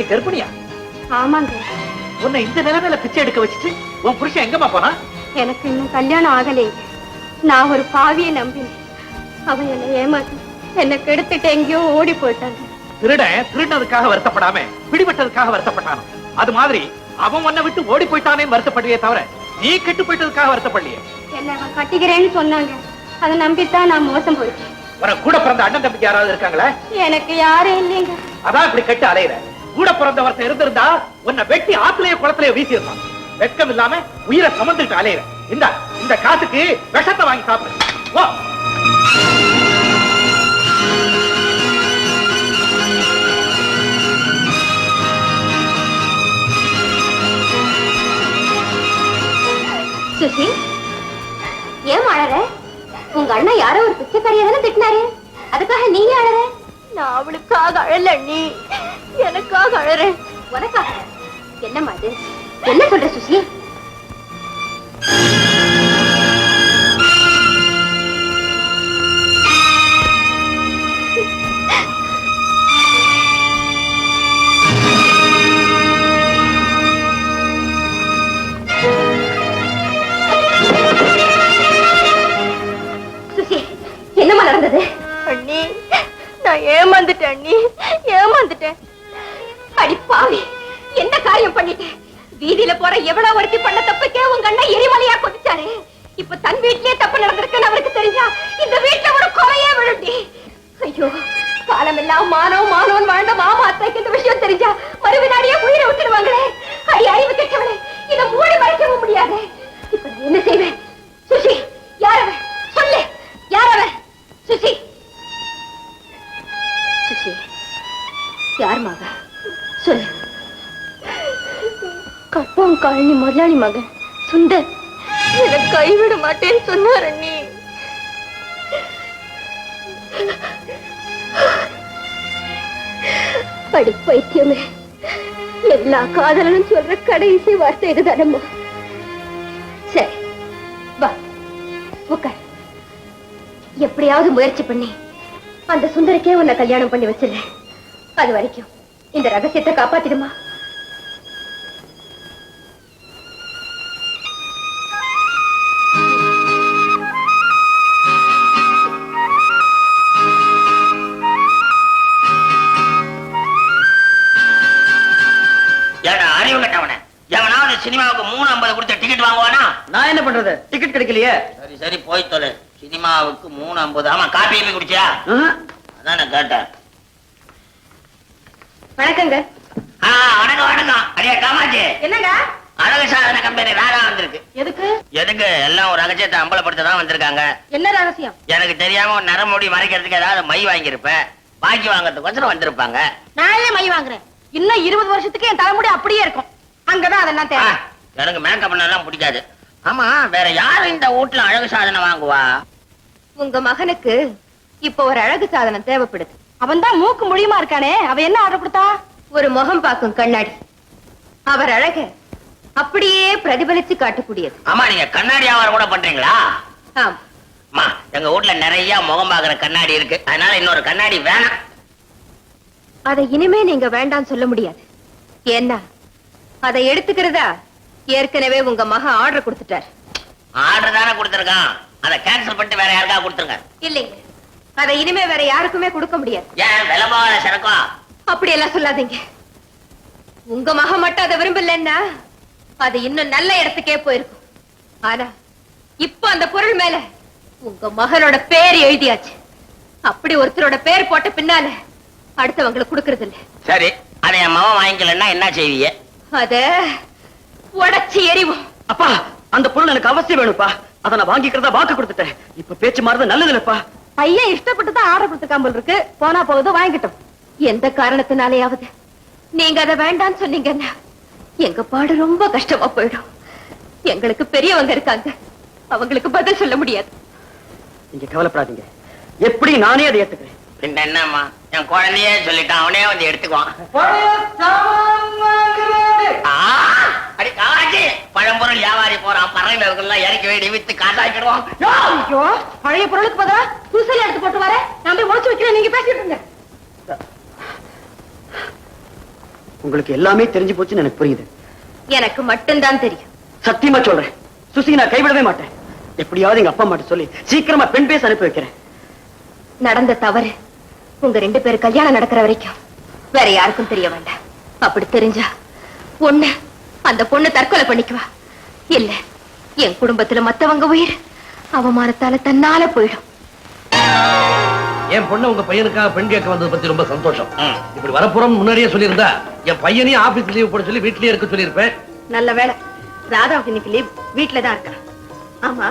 நீ கர்ப்பிணியா? ஆமாங்க. உன்னை இந்த நிலைமையில பிச்சை எடுக்க வச்சுட்டு உன் புருஷன் எங்கம்மா போனா? எனக்கு இன்னும் கல்யாணம் ஆகலைங்க. நான் ஒரு பாவியை நம்பினேன். அவன் என்னை ஏமாத்தி என்னை கெடுத்துட்டு எங்கேயோ ஓடி போயிட்டாங்க. திருடினதுக்காக வருத்தப்படாம பிடிபட்டதுக்காக வருத்தப்பட்டானோ அது மாதிரி அவன் உன்னை விட்டு ஓடி போயிட்டானே வருத்தப்படுவே தவிர நீ கெட்டு போயிட்டதுக்காக வருத்தப்படலையே. என்ன அவன் கட்டிக்கிறேன்னு சொன்னாங்க. அதை நம்பித்தான் நான் மோசம் போயிட்டேன். உன கூட பிறந்த அண்ணன் தம்பிக்கு யாராவது இருக்காங்களா? எனக்கு யாரும் இல்லைங்க. அதான் இப்படி கெட்டு அலையிற. கூட பிறந்த ஒருத்தன் இருந்திருந்தா உன்னை வெட்டி ஆத்துலயே குளத்திலேயே வீசி இருப்பான். வெட்கம் இல்லாம உயிரை சுமந்துட்டு அலையிற. இந்த காசுக்கு விஷத்தை வாங்கி சாப்பிடு. சுசி, ஏன் அழற? உங்க அண்ணா யாரோ ஒரு பிச்சைக்காரியா தானே திட்டினாரு, அதுக்காக நீங்க அழற? நான் அவளுக்காக அழல, நீ எனக்காக அழற. உனக்காக? என்னம்மா அது? என்ன சொல்ற சுசி? என்னமா நடந்தது? அண்ணி, நான் ஏமாந்துட்டேன் அண்ணி, ஏமாந்துட்டேன். அடி பாவி, என்ன காரியம் பண்ணிட்டேன்? வீதியில போற எவ்வளவு ஒருத்தி பண்ண தப்புக்கே உங்க அண்ணன் எரிமலையா கொதிச்சாரு. இப்ப தன் வீட்லயே தப்பு நடந்திருக்குன்னு அவருக்கு தெரிஞ்சா இந்த வீட்டுல ஒரு குறையே விழுண்டி. ஐயோ, காலமெல்லாம் மானவன் மானவன் வாழ்ந்த மாமா அத்தைக்கு இந்த விஷயம் தெரிஞ்சா மறுவினாடியே உயிரை விட்டுடுவாங்களே. அடி அறிவு கெட்டவளே, இதை மூடி மறைக்கவும் முடியாது. இப்ப நான் என்ன செய்வேன்? சுசி, யாரவன் சொல்லு, யாரவன்? சுசி, சுசி, யார் மகன் சொல்லு. கப்பம் காலனி முதலாளி மகன் சுந்தர். எனக்கு கைவிட மாட்டேன்னு சொன்னார் அண்ணி. படி பைத்தியமே, எல்லா காதலனும் சொல்ற கடைசி வார்த்தை இதுதானம்மா. சரி, வா உட்கார். எப்படியாவது முயற்சி பண்ணி அந்த சுந்தரக்கே உன்னை கல்யாணம் பண்ணி வச்சிருந்தேன். அது வரைக்கும் இந்த ரகசியத்தை காப்பாத்திடுமா? சினிமாவுக்கு 3.50 கொடுத்த டிக்கெட் வாங்குவானா? நான் என்ன பண்றது? டிக்கெட் கிடைக்கலையே. சரி சரி, போய் தொலை. சினிமாவுக்கு 3.50. ஆமா, காப்பி குடிச்சியா? அதான் நான் கேட்டேன். வணக்கங்க. வணக்கம் வணக்கம். அடியா காமாட்சி, என்னங்க? அழகு சாதன கம்பெனி ராதா வந்திருக்கு. எதுக்கு? எதுக்கு? எல்லாம் ஒரு ரகசியத்தை அம்பலப்படுத்ததான் வந்திருக்காங்க. என்ன ரகசியம்? எனக்கு தெரியாம ஒரு நரமுடி மறைக்கிறதுக்கு ஏதாவது மை வாங்கியிருப்பேன். பாக்கி வாங்கறதுக்கு வந்திருப்பாங்க. நான் ஏன் மை வாங்குறேன்? இன்னும் 20 வருஷத்துக்கு என் தலைமுடி அப்படியே இருக்கும். அங்கதான் அதெல்லாம் தேவை. எனக்கு மேக்கப் எல்லாம் பிடிக்காது. ஆமா, வேற யாரு இந்த வீட்டுல அழகு சாதனம் வாங்குவா? உங்க மகனுக்கு இப்ப ஒரு அழகு சாதனம் தேவைப்படுது. அவன் தான் மூக்கு மொழியுமா இருக்கானே, அவ என்ன ஆர்டர் கொடுத்தா? ஒரு முகம் பார்க்கும் கண்ணாடி. அவர் அழக அப்படியே பிரதிபலிச்சு காட்டக்கூடியது. ஆமா, நீங்க கண்ணாடி வியாபாரம் கூட பண்றீங்களா? ஆமா, எங்க வீட்டுல நிறைய முகம் பாக்குற கண்ணாடி இருக்கு. அதனால இன்னொரு கண்ணாடி வேணாம். அதை இனிமே நீங்க வேண்டாம் சொல்ல முடியாது. ஏன்னா அதை எடுத்துக்கிறதா ஏற்கனவே உங்க மகன் ஆர்டர் கொடுத்துட்டார். ஆர்டர் தானே கொடுத்திருக்கான். அதை கேன்சல் பண்ணிட்டு வேற யாருக்கா கொடுத்துருங்க. இல்லைங்க, அதை இனிமே வேற யாருக்குமே கொடுக்க முடியாது. ஏன்? விலபாத சரக்கம். அப்படி எல்லாம் சொல்லாதீங்க. உங்க மகன் மட்டும் அதை விரும்பலன்னா அது இன்னும் நல்ல இடத்துக்கே போயிருக்கும். ஆனா இப்ப அந்த பொருள் மேல உங்க மகனோட பேர் எழுதியாச்சு. அப்படி ஒருத்தரோட பேர் போட்ட பின்னால அடுத்தவங்களுக்கு கொடுக்கறது இல்ல. சரி, அதை என் மகன் வாங்கிக்கலன்னா என்ன செய்வீங்க? அத உடைச்சு எறிவோம். அப்பா, அந்த பொருள் எனக்கு அவசியம் வேணும்ப்பா. அதை நான் வாங்கிக்கிறதா வாக்கு கொடுத்துட்டேன். இப்ப பேச்சு மாறுறது நல்லது இல்லப்பா. பையன் இஷ்டப்பட்டு தான் ஆர்டர் கொடுத்துக்காமல் இருக்கு. போனா போகுது, வாங்கிட்டோம். எந்த காரணத்தினாலேயாவது நீங்க அதை வேண்டான்னு சொன்னீங்கன்னா எங்க பாடு ரொம்ப கஷ்டமா போயிடும். எங்களுக்கு பெரியவங்க இருக்காங்க, அவங்களுக்கு பதில் சொல்ல முடியாது. நீங்க கவலைப்படாதீங்க, எப்படி நானே அதை ஏத்துக்கிறேன். என்னம்மா, என் குழந்தையே சொல்லிட்டான், அவனே வந்து எடுத்துக்குவான். பழம்பொருள் வியாபாரி போறான், பறையில இருக்கலாம் இறக்கி வேண்டி வித்து காசாக்கிடுவான். பழைய பொருளுக்கு பதிலா புதுசையில எடுத்து போட்டு வர நான் போய் முடிச்சு வைக்கிறேன். நீங்க பேசிட்டு இருங்க. உங்களுக்கு எல்லாமே தெரிஞ்சு போச்சுன்னு எனக்கு புரியுது. எனக்கு மட்டும்தான் தெரியும். சத்தியமா சொல்றேன், சுசி நான் கைவிடவே மாட்டேன். எப்படியாவது எங்க அப்பா அம்மாட்ட சொல்லி சீக்கிரமா பெண் பேச அனுப்பி வைக்கிறேன். நடந்த தவறு உங்க 2 பேர் கல்யாணம் நடக்கிற வரைக்கும் வேற யாருக்கும் தெரிய வேண்டாம். அப்படி தெரிஞ்சா ஒண்ணு அந்த பொண்ணு தற்கொலை பண்ணிக்குவா, இல்ல என் குடும்பத்துல மத்தவங்க உயிர் அவமானத்தால தன்னால போயிடும். என் பொண்ணு உங்க பையனுக்காக பெண் கேட்க வந்தது பத்தி ரொம்ப சந்தோஷம். இப்படி வரப்புறம் முன்னாடியே சொல்லியிருந்தா என் பையனையும் ஆபீஸ் லீவ் போட சொல்லி வீட்லயே இருக்க சொல்லியிருப்பேன். நல்ல வேலை, ராதாவுக்கு இன்னைக்கு லீவ், வீட்டுலதான் இருக்கா. ஆமா,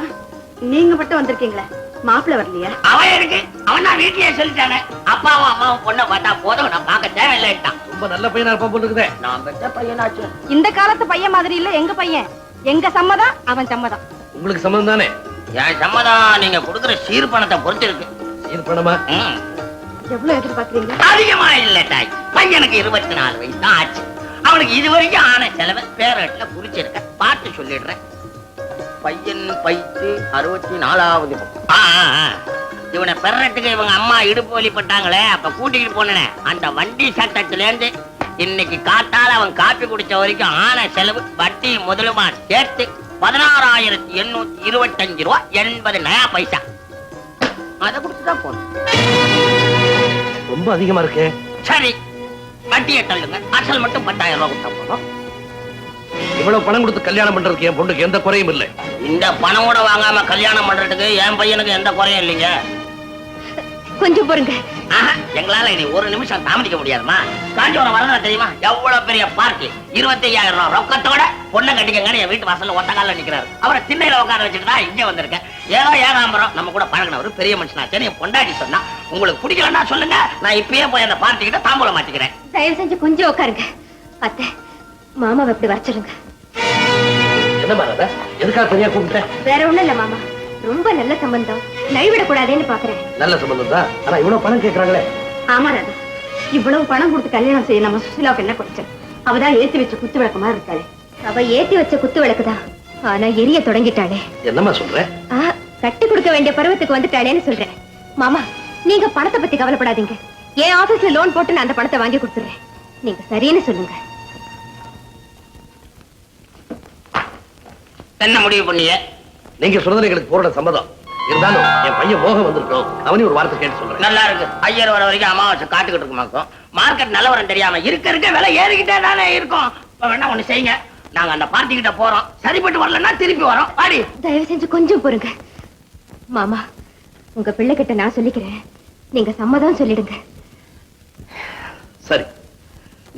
நீங்க மட்டும் வந்திருக்கீங்களே, மாப்பிள்ள வரலையா? அவன் இருக்கு, அவன் நான் வீட்லயே சொல்லிட்டானே. அப்பாவும் அம்மாவும் பொண்ணை பார்த்தா போதும், நான் பார்க்க தேவையில்லைட்டான். ரொம்ப நல்ல பையனா இருப்பான் போல இருக்குதே. நான் பெற்ற பையனாச்சு. இந்த காலத்து பையன் மாதிரி இல்ல எங்க பையன். எங்க சம்மதம் அவன் சம்மதம். உங்களுக்கு சம்மதம் தானே? என் சம்மதம் நீங்க கொடுக்குற சீர் பணத்தை பொறுத்து இருக்கு. சீர் பணமா? எவ்வளவு எதிர்பார்க்கறீங்க? அதிகமா இல்ல தாய், பையனுக்கு 24 வயசு தான் ஆச்சு. அவனுக்கு இதுவரைக்கும் ஆன செலவை பேரட்ல குறிச்சிருக்க, பார்த்து சொல்லிடுறேன். பையன் பைத்து 64வது. இவனை பெறட்டுக்கு இவங்க அம்மா இடுப்பு வலிப்பட்டாங்களே, அப்ப கூட்டிட்டு போனே அந்த வண்டி சட்டத்துல இருந்து இன்னைக்கு காத்தால அவன் காப்பி குடிச்ச வரைக்கும் ஆன செலவு வட்டி முதலுமா சேர்த்து 16,825 ரூபா 80 பைசா. அதை குடிச்சுதான் போனோம். ரொம்ப அதிகமா இருக்கு. சரி, வட்டியை தள்ளுங்க, அசல் மட்டும் 10,000 ரூபாய் கொடுத்தா போதும். இவ்வளவு பணம் கொடுத்து கல்யாணம் பண்றதுக்கு என் பொண்ணுக்கு எந்த குறையும் இல்லை. இந்த பணம் கூட வாங்காம கல்யாணம் பண்றதுக்கு என் பையனுக்கு எந்த குறையும் இல்லைங்க. கொஞ்சம் பொறுங்க. எங்களால இனி ஒரு நிமிஷம் தாமதிக்க முடியாதுமா. காஞ்சிபுரம் வரணும் தெரியுமா? எவ்வளவு பெரிய பார்ட்டி, 25,000 ரூபாய் ரொக்கத்தோட பொண்ணை கட்டிக்கங்கன்னு என் வீட்டு வாசல்ல ஒட்ட கால நிக்கிறாரு. அவரை திண்ணையில உட்கார வச்சுட்டு தான் இங்க வந்திருக்கேன். ஏதோ ஏகாம்பரம் நம்ம கூட பழகினவர் பெரிய மனுஷனாச்சேன்னு என் பொண்டாட்டி சொன்னா. உங்களுக்கு பிடிக்கலன்னா சொல்லுங்க, நான் இப்பயே போய் அந்த பார்ட்டி கிட்ட தாம்பூலம் மாட்டிக்கிறேன். தயவு செஞ்சு கொஞ்சம் உட்காருங்க. அத்தை, மாமாவை எப்படி வச்சிருங்க. என்ன மாறாத? எதுக்காக தனியா கூப்பிட்டேன்? வேற ஒண்ணும் இல்ல மாமா, ரொம்ப நல்ல சம்பந்தம், நைவிடக்கூடாதுன்னு பாக்குறேன். நல்ல சம்பந்தம் தான், ஆனா இவ்வளவு பணம் கேட்கறாங்களே. ஆமா ராதா, இவ்வளவு பணம் கொடுத்து கல்யாணம் செய்ய நம்ம சுசிலாவுக்கு என்ன குறைச்சல்? அவதான் ஏத்தி வச்ச குத்து விளக்கு மாதிரி இருக்காளே. அவ ஏத்தி வச்ச குத்து விளக்குதான், ஆனா எரிய தொடங்கிட்டாளே. என்னமா சொல்ற? கட்டி கொடுக்க வேண்டிய பருவத்துக்கு வந்துட்டாளேன்னு சொல்றேன். மாமா, நீங்க பணத்தை பத்தி கவலைப்படாதீங்க. என் ஆபீஸ்ல லோன் போட்டு நான் அந்த பணத்தை வாங்கி கொடுத்துறேன். நீங்க சரின்னு சொல்லுங்க. என்ன முடிவு பண்ணிய? நீங்க சொல்றது எங்களுக்கு பூரண சம்மதம். இருந்தாலும் என் பையன் மோகம் வந்திருக்கோம், அவனையும் ஒரு வார்த்தை கேட்டு சொல்றேன். நல்லா இருக்கு. ஐயர் வர வரைக்கும் அமாவாசை காத்துக்கிட்டு இருக்குமாக்கும். மார்க்கெட் நிலவரம் தெரியாம இருக்க விலை ஏறிக்கிட்டே தானே இருக்கும். வேணா ஒண்ணு செய்யுங்க, நாங்க அந்த பார்ட்டி கிட்ட போறோம். சரிப்பட்டு வரலன்னா திருப்பி வரோம். பாடி தயவு செஞ்சு கொஞ்சம் பொறுங்க. மாமா, உங்க பிள்ளை கிட்ட நான் சொல்லிக்கிறேன், நீங்க சம்மதம் சொல்லிடுங்க. சரி,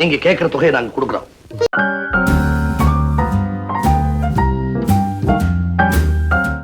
நீங்க கேட்கிற தொகையை நாங்க கொடுக்குறோம்.